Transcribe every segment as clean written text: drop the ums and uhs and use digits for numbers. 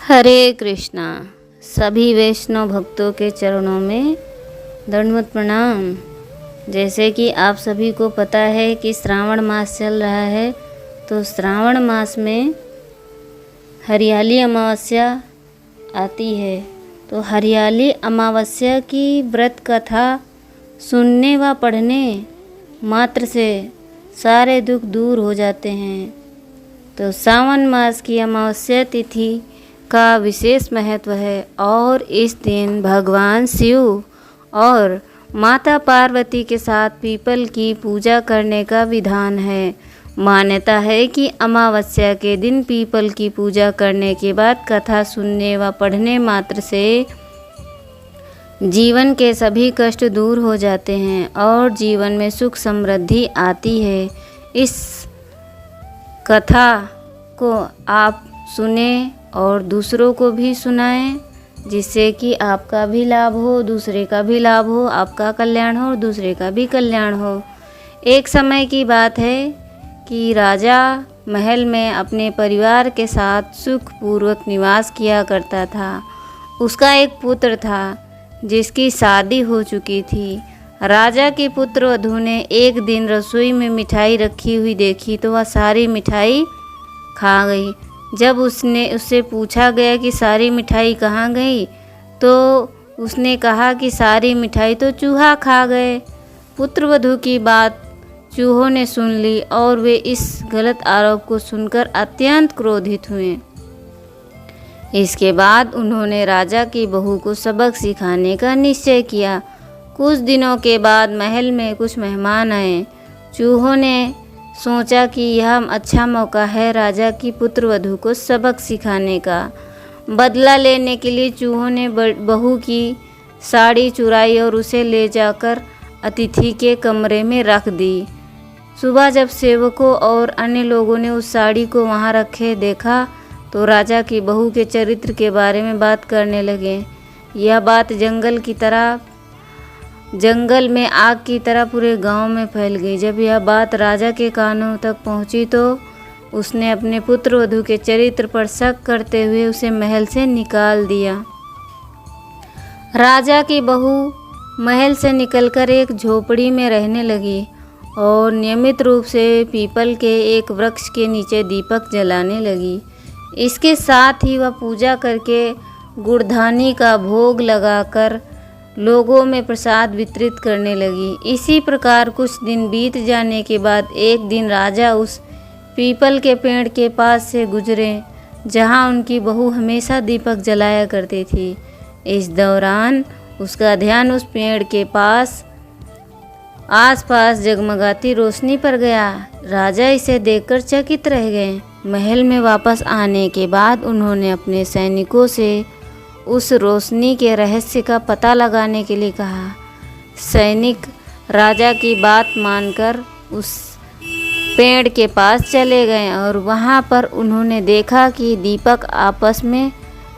हरे कृष्णा। सभी वैष्णव भक्तों के चरणों में दंडवत प्रणाम। जैसे कि आप सभी को पता है कि श्रावण मास चल रहा है, तो श्रावण मास में हरियाली अमावस्या आती है। तो हरियाली अमावस्या की व्रत कथा सुनने व पढ़ने मात्र से सारे दुख दूर हो जाते हैं। तो सावन मास की अमावस्या तिथि का विशेष महत्व है और इस दिन भगवान शिव और माता पार्वती के साथ पीपल की पूजा करने का विधान है। मान्यता है कि अमावस्या के दिन पीपल की पूजा करने के बाद कथा सुनने व पढ़ने मात्र से जीवन के सभी कष्ट दूर हो जाते हैं और जीवन में सुख समृद्धि आती है। इस कथा को आप सुने और दूसरों को भी सुनाएं, जिससे कि आपका भी लाभ हो, दूसरे का भी लाभ हो, आपका कल्याण हो और दूसरे का भी कल्याण हो। एक समय की बात है कि राजा महल में अपने परिवार के साथ सुखपूर्वक निवास किया करता था। उसका एक पुत्र था जिसकी शादी हो चुकी थी। राजा के पुत्र वधू ने एक दिन रसोई में मिठाई रखी हुई देखी तो वह सारी मिठाई खा गई। जब उससे पूछा गया कि सारी मिठाई कहाँ गई, तो उसने कहा कि सारी मिठाई तो चूहा खा गए। पुत्रवधू की बात चूहों ने सुन ली और वे इस गलत आरोप को सुनकर अत्यंत क्रोधित हुए। इसके बाद उन्होंने राजा की बहू को सबक सिखाने का निश्चय किया। कुछ दिनों के बाद महल में कुछ मेहमान आए। चूहों ने सोचा कि यह अच्छा मौका है राजा की पुत्रवधू को सबक सिखाने का। बदला लेने के लिए चूहों ने बहू की साड़ी चुराई और उसे ले जाकर अतिथि के कमरे में रख दी। सुबह जब सेवकों और अन्य लोगों ने उस साड़ी को वहां रखे देखा तो राजा की बहू के चरित्र के बारे में बात करने लगे। यह बात जंगल में आग की तरह पूरे गांव में फैल गई। जब यह बात राजा के कानों तक पहुंची तो उसने अपने पुत्रवधू के चरित्र पर शक करते हुए उसे महल से निकाल दिया। राजा की बहू महल से निकलकर एक झोपड़ी में रहने लगी और नियमित रूप से पीपल के एक वृक्ष के नीचे दीपक जलाने लगी। इसके साथ ही वह पूजा करके गुड़धानी का भोग लगाकर लोगों में प्रसाद वितरित करने लगी। इसी प्रकार कुछ दिन बीत जाने के बाद एक दिन राजा उस पीपल के पेड़ के पास से गुजरे जहां उनकी बहू हमेशा दीपक जलाया करती थी। इस दौरान उसका ध्यान उस पेड़ के आसपास जगमगाती रोशनी पर गया। राजा इसे देखकर चकित रह गए। महल में वापस आने के बाद उन्होंने अपने सैनिकों से उस रोशनी के रहस्य का पता लगाने के लिए कहा। सैनिक राजा की बात मानकर उस पेड़ के पास चले गए और वहां पर उन्होंने देखा कि दीपक आपस में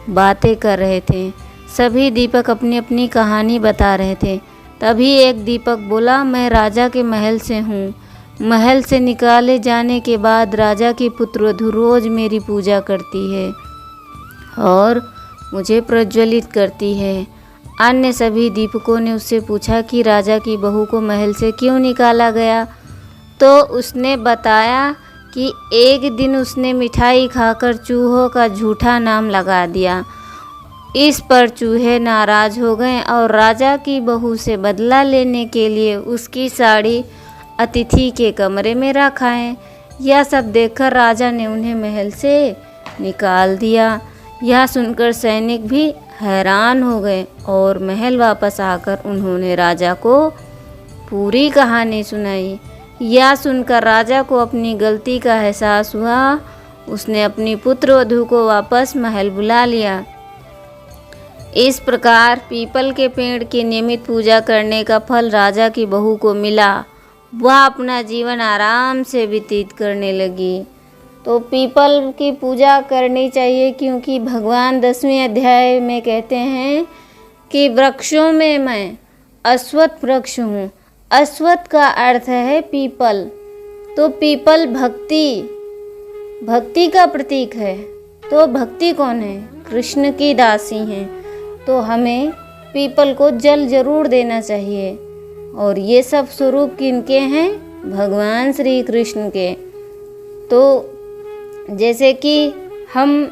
बातें कर रहे थे। सभी दीपक अपनी अपनी कहानी बता रहे थे। तभी एक दीपक बोला, मैं राजा के महल से हूँ। महल से निकाले जाने के बाद राजा की पुत्रवधू रोज मेरी पूजा करती है और मुझे प्रज्वलित करती है। अन्य सभी दीपकों ने उससे पूछा कि राजा की बहू को महल से क्यों निकाला गया, तो उसने बताया कि एक दिन उसने मिठाई खाकर चूहों का झूठा नाम लगा दिया। इस पर चूहे नाराज हो गए और राजा की बहू से बदला लेने के लिए उसकी साड़ी अतिथि के कमरे में रख आए। यह सब देखकर राजा ने उन्हें महल से निकाल दिया। यह सुनकर सैनिक भी हैरान हो गए और महल वापस आकर उन्होंने राजा को पूरी कहानी सुनाई। यह सुनकर राजा को अपनी गलती का एहसास हुआ। उसने अपनी पुत्रवधू को वापस महल बुला लिया। इस प्रकार पीपल के पेड़ की नियमित पूजा करने का फल राजा की बहू को मिला। वह अपना जीवन आराम से व्यतीत करने लगी। तो पीपल की पूजा करनी चाहिए, क्योंकि भगवान 10वें अध्याय में कहते हैं कि वृक्षों में मैं अश्वत्थ वृक्ष हूँ। अश्वत्थ का अर्थ है पीपल। तो पीपल भक्ति का प्रतीक है। तो भक्ति कौन है? कृष्ण की दासी हैं, तो हमें पीपल को जल जरूर देना चाहिए। और ये सब स्वरूप किनके हैं? भगवान श्री कृष्ण के। तो जैसे कि हम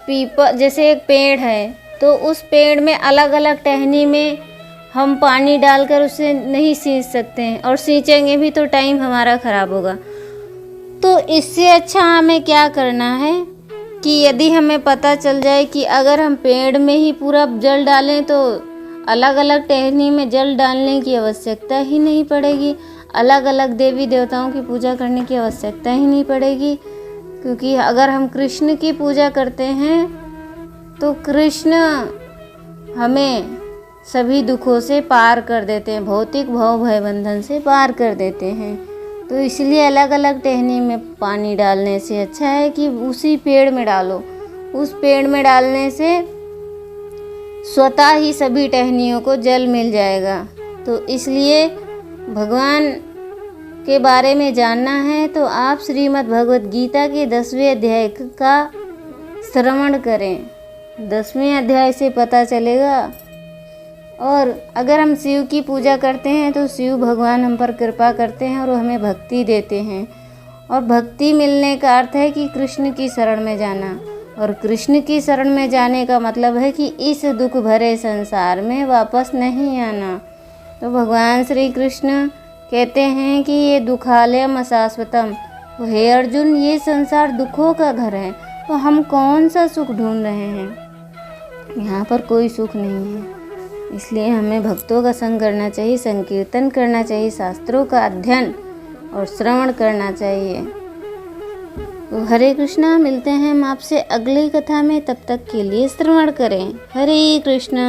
पीपल, जैसे एक पेड़ है, तो उस पेड़ में अलग अलग टहनी में हम पानी डालकर उसे नहीं सींच सकते हैं, और सींचेंगे भी तो टाइम हमारा ख़राब होगा। तो इससे अच्छा हमें क्या करना है कि यदि हमें पता चल जाए कि अगर हम पेड़ में ही पूरा जल डालें तो अलग अलग टहनी में जल डालने की आवश्यकता ही नहीं पड़ेगी, अलग अलग देवी देवताओं की पूजा करने की आवश्यकता ही नहीं पड़ेगी। क्योंकि अगर हम कृष्ण की पूजा करते हैं तो कृष्ण हमें सभी दुखों से पार कर देते हैं, भौतिक भव भय बंधन से पार कर देते हैं। तो इसलिए अलग अलग टहनी में पानी डालने से अच्छा है कि उसी पेड़ में डालो। उस पेड़ में डालने से स्वतः ही सभी टहनियों को जल मिल जाएगा। तो इसलिए भगवान के बारे में जानना है तो आप श्रीमद् भगवत गीता के 10वें अध्याय का श्रवण करें। 10वें अध्याय से पता चलेगा। और अगर हम शिव की पूजा करते हैं तो शिव भगवान हम पर कृपा करते हैं और वो हमें भक्ति देते हैं। और भक्ति मिलने का अर्थ है कि कृष्ण की शरण में जाना, और कृष्ण की शरण में जाने का मतलब है कि इस दुख भरे संसार में वापस नहीं आना। तो भगवान श्री कृष्ण कहते हैं कि ये दुखालयम अशाश्वतम, तो हे अर्जुन, ये संसार दुखों का घर है, तो हम कौन सा सुख ढूंढ रहे हैं? यहाँ पर कोई सुख नहीं है। इसलिए हमें भक्तों का संग करना चाहिए, संकीर्तन करना चाहिए, शास्त्रों का अध्ययन और श्रवण करना चाहिए। तो हरे कृष्णा, मिलते हैं हम आपसे अगली कथा में। तब तक के लिए श्रवण करें। हरे कृष्णा।